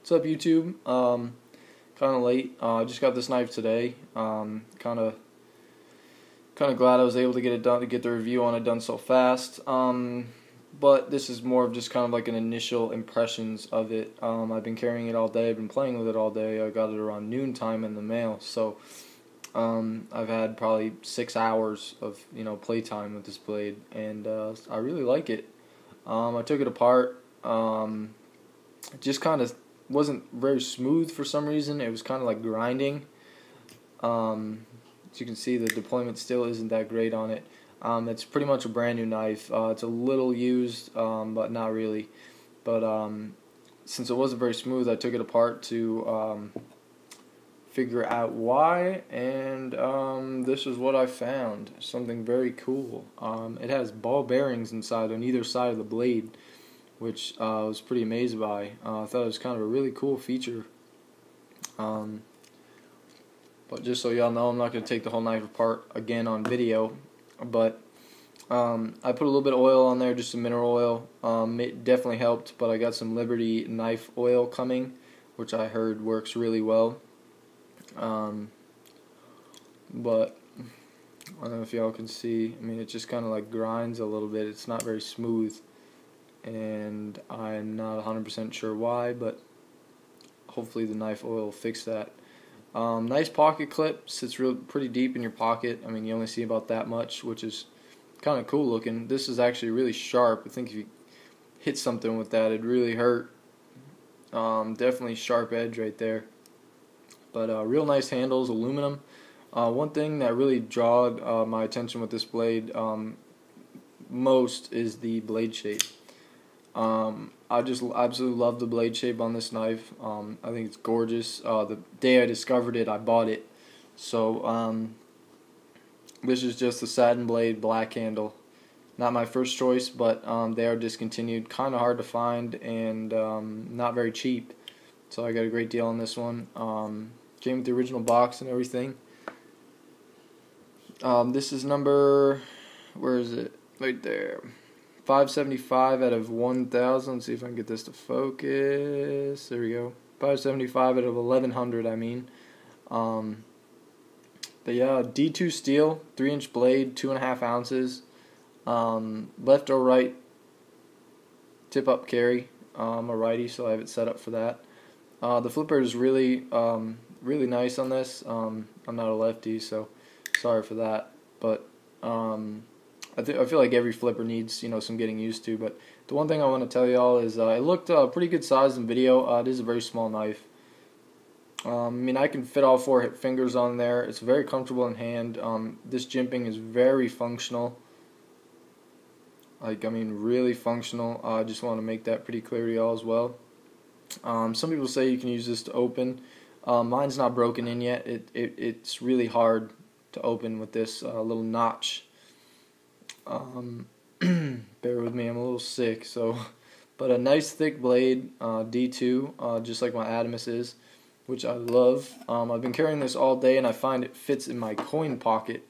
What's up, YouTube? Kind of late. I just got this knife today. Kind of glad I was able to get it done, to get the review on it done so fast. But this is more of just kind of like an initial impressions of it. I've been carrying it all day. I've been playing with it all day. I got it around noontime in the mail, so I've had probably 6 hours of playtime with this blade, and I really like it. I took it apart. It just kind of wasn't very smooth for some reason. It was kind of like grinding. As you can see, the deployment still isn't that great on it. It's pretty much a brand new knife. It's a little used, but not really. But since it wasn't very smooth, I took it apart to figure out why, and this is what I found. Something very cool. It has ball bearings inside on either side of the blade, which I was pretty amazed by. I thought it was kind of a really cool feature. But just so y'all know, I'm not going to take the whole knife apart again on video. But I put a little bit of oil on there, just some mineral oil. It definitely helped, but I got some Liberty knife oil coming, which I heard works really well. But I don't know if y'all can see. I mean, it just kind of like grinds a little bit. It's not very smooth, and I'm not 100% sure why, but hopefully the knife oil will fix that. Nice pocket clip, sits pretty deep in your pocket. I mean, you only see about that much, which is kind of cool looking. This is actually really sharp. I think if you hit something with that, it'd really hurt. Definitely sharp edge right there. But real nice handles, aluminum. One thing that really drawed my attention with this blade most is the blade shape. I just absolutely love the blade shape on this knife. I think it's gorgeous. The day I discovered it, I bought it. So this is just the satin blade, black handle. Not my first choice, but they are discontinued. Kind of hard to find, and not very cheap. So I got a great deal on this one. Came with the original box and everything. This is number, where is it? Right there. 575 out of 1,000. Let's see if I can get this to focus. There we go. 575 out of 1,100, I mean. But yeah, D2 steel, 3-inch blade, 2.5 ounces. Left or right tip-up carry. I'm a righty, so I have it set up for that. The flipper is really nice on this. I'm not a lefty, so sorry for that. But I feel like every flipper needs some getting used to. But the one thing I want to tell y'all is it looked pretty good size in video. It is a very small knife. I mean, I can fit all 4 fingers on there. It's very comfortable in hand. This jimping is very functional. Like, I mean, really functional. I just want to make that pretty clear to y'all as well. Some people say you can use this to open. Mine's not broken in yet. It's really hard to open with this little notch. Bear with me, I'm a little sick. But a nice thick blade, D2, just like my Adamus is, which I love. I've been carrying this all day, and I find it fits in my coin pocket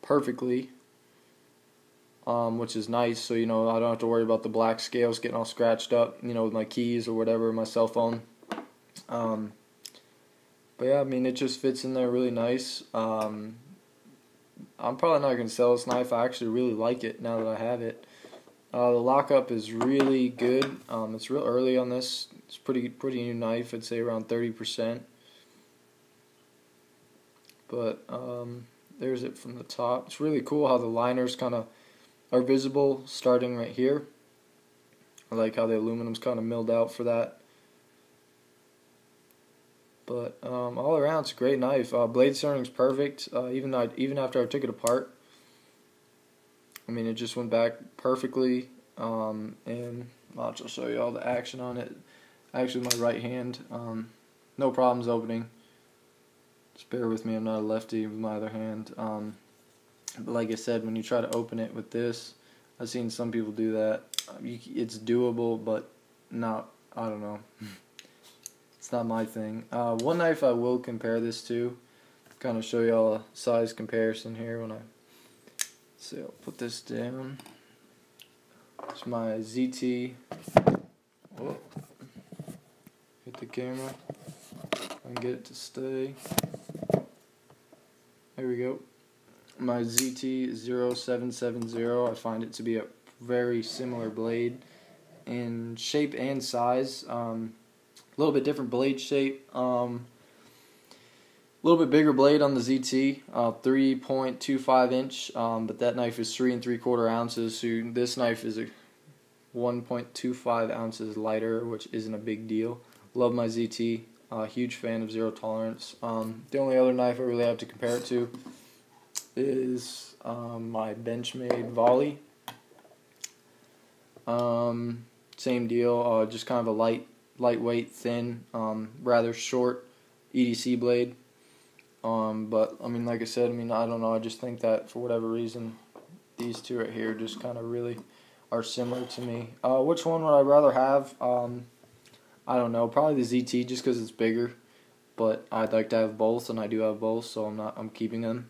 perfectly. Which is nice, so I don't have to worry about the black scales getting all scratched up, with my keys or whatever, my cell phone. But yeah, I mean, it just fits in there really nice. I'm probably not going to sell this knife. I actually really like it now that I have it. The lockup is really good. It's real early on this. It's pretty new knife. I'd say around 30%. But there's it from the top. It's really cool how the liners kind of are visible starting right here. I like how the aluminum's kind of milled out for that. But all around, it's a great knife. Blade centering's perfect. Even after I took it apart, I mean, it just went back perfectly. And I'll just show you all the action on it. Actually, my right hand, no problems opening. Just bear with me. I'm not a lefty with my other hand. But like I said, when you try to open it with this, I've seen some people do that. It's doable, but not. I don't know. It's not my thing. One knife I will compare this to, kind of show y'all a size comparison here. I'll put this down. It's my ZT. Whoa. Hit the camera. I can get it to stay. There we go. My ZT0770, I find it to be a very similar blade in shape and size. A little bit different blade shape. A little bit bigger blade on the ZT, 3.25 inch, but that knife is 3 3/4 ounces. So this knife is 1.25 ounces lighter, which isn't a big deal. Love my ZT. Huge fan of zero tolerance. The only other knife I really have to compare it to is my Benchmade volley. Same deal. Just kind of a lightweight, thin, rather short EDC blade. But I mean, like I said, I don't know. I just think that for whatever reason, these two right here just kind of really are similar to me. Which one would I rather have? I don't know. Probably the ZT, just because it's bigger. But I'd like to have both, and I do have both, so I'm keeping them.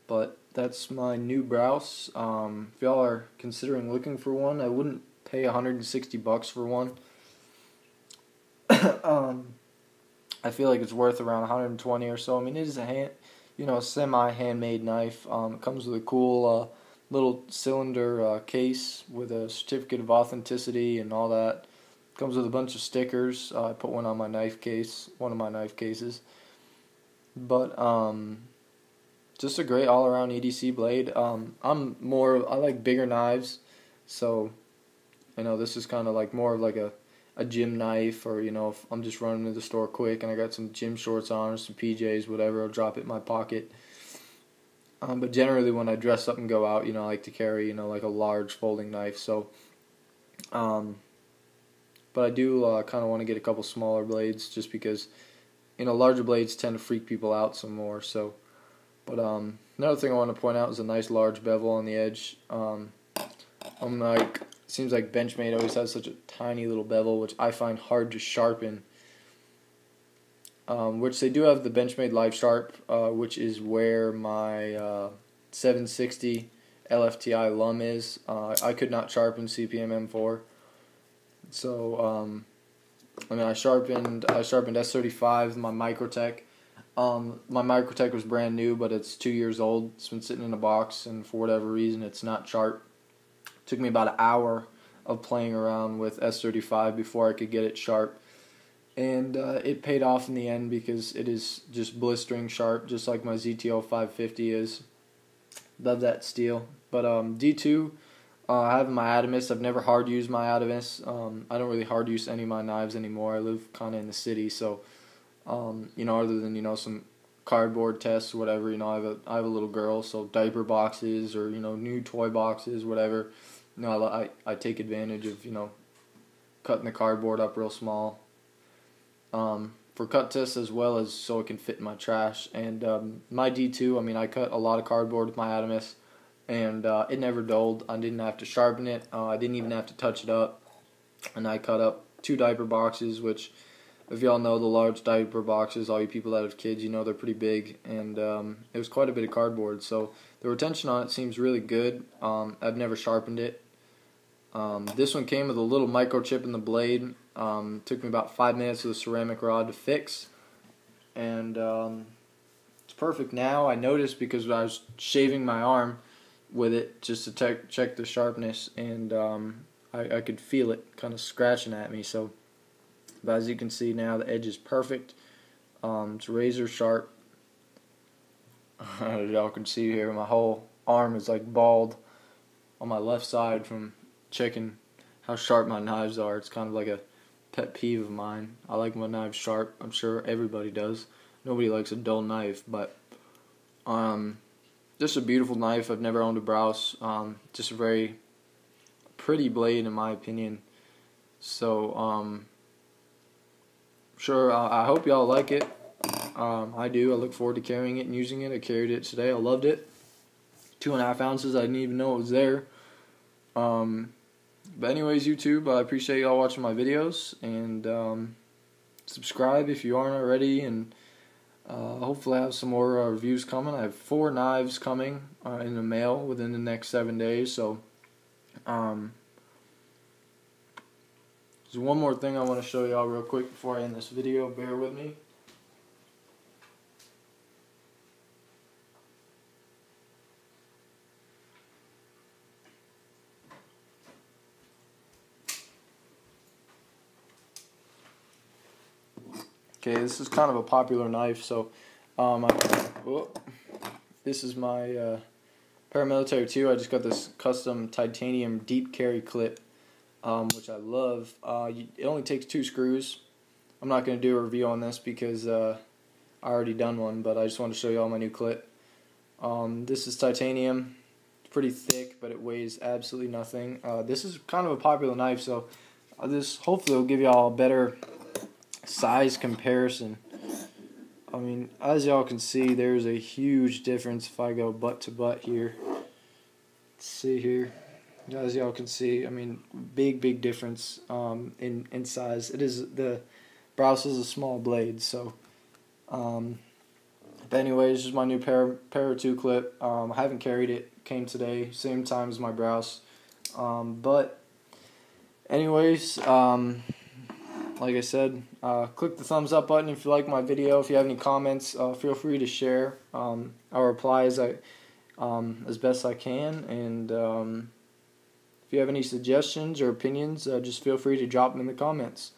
But that's my new Brous. If y'all are considering looking for one, I wouldn't pay $160 for one. I feel like it's worth around 120 or so. I mean, it is a semi-handmade knife. It comes with a cool little cylinder case with a certificate of authenticity and all that. It comes with a bunch of stickers. I put one on my knife case, one of my knife cases. But just a great all-around EDC blade. I like bigger knives, so this is kind of like more of like a gym knife, or if I'm just running to the store quick and I got some gym shorts on or some PJs, whatever, I'll drop it in my pocket. But generally when I dress up and go out, I like to carry like a large folding knife. So but I do kind of want to get a couple smaller blades, just because larger blades tend to freak people out some more. So but another thing I want to point out is a nice large bevel on the edge. Seems like Benchmade always has such a tiny little bevel, which I find hard to sharpen. Which they do have the Benchmade Live Sharp, which is where my 760 LFTI Lum is. I could not sharpen CPM M4, so I sharpened S35, my Microtech. My Microtech was brand new, but it's 2 years old. It's been sitting in a box, and for whatever reason, it's not sharp. It took me about an hour of playing around with S35 before I could get it sharp, and it paid off in the end, because it is just blistering sharp, just like my ZTO 550 is. Love that steel. But D2, I have my Adamus. I've never hard used my Adamus. I don't really hard use any of my knives anymore. I live kind of in the city, so other than some cardboard tests or whatever, I have a little girl, so diaper boxes or new toy boxes, whatever. I take advantage of cutting the cardboard up real small for cut tests, as well as so it can fit in my trash. And my D2, I cut a lot of cardboard with my Adamus, and it never dulled. I didn't have to sharpen it. I didn't even have to touch it up. And I cut up 2 diaper boxes, which, if y'all know the large diaper boxes, all you people that have kids, they're pretty big, and it was quite a bit of cardboard. So the retention on it seems really good. I've never sharpened it. This one came with a little microchip in the blade. Took me about 5 minutes with a ceramic rod to fix, and it's perfect now. I noticed because I was shaving my arm with it just to check the sharpness, and I could feel it kind of scratching at me. So, but as you can see now, the edge is perfect. It's razor sharp. Y'all can see here, my whole arm is like bald on my left side from checking how sharp my knives are. It's kind of like a pet peeve of mine. I like my knives sharp. I'm sure everybody does. Nobody likes a dull knife, but just a beautiful knife. I've never owned a Brous. Just a very pretty blade in my opinion. So sure, I hope y'all like it. I do. I look forward to carrying it and using it. I carried it today. I loved it. 2.5 ounces. I didn't even know it was there. But anyways, YouTube, I appreciate y'all watching my videos, and subscribe if you aren't already, and hopefully I have some more reviews coming. I have 4 knives coming in the mail within the next 7 days, so There's one more thing I want to show y'all real quick before I end this video. Bear with me. Okay, this is kind of a popular knife, so this is my paramilitary 2. I just got this custom titanium deep carry clip, which I love. It only takes 2 screws. I'm not going to do a review on this because I already done one, but I just want to show you all my new clip. This is titanium. It's pretty thick, but it weighs absolutely nothing. This is kind of a popular knife, so this hopefully will give you all a better size comparison. I mean, as y'all can see, there's a huge difference if I go butt to butt here. Let's see here. As y'all can see, I mean, big difference in size. It is, the Brous is a small blade, so but anyways, this is my new Para 2 clip. I haven't carried it. Came today, same time as my Brous. But anyways, like I said, click the thumbs up button if you like my video. If you have any comments, feel free to share. I'll reply as best I can. And if you have any suggestions or opinions, just feel free to drop them in the comments.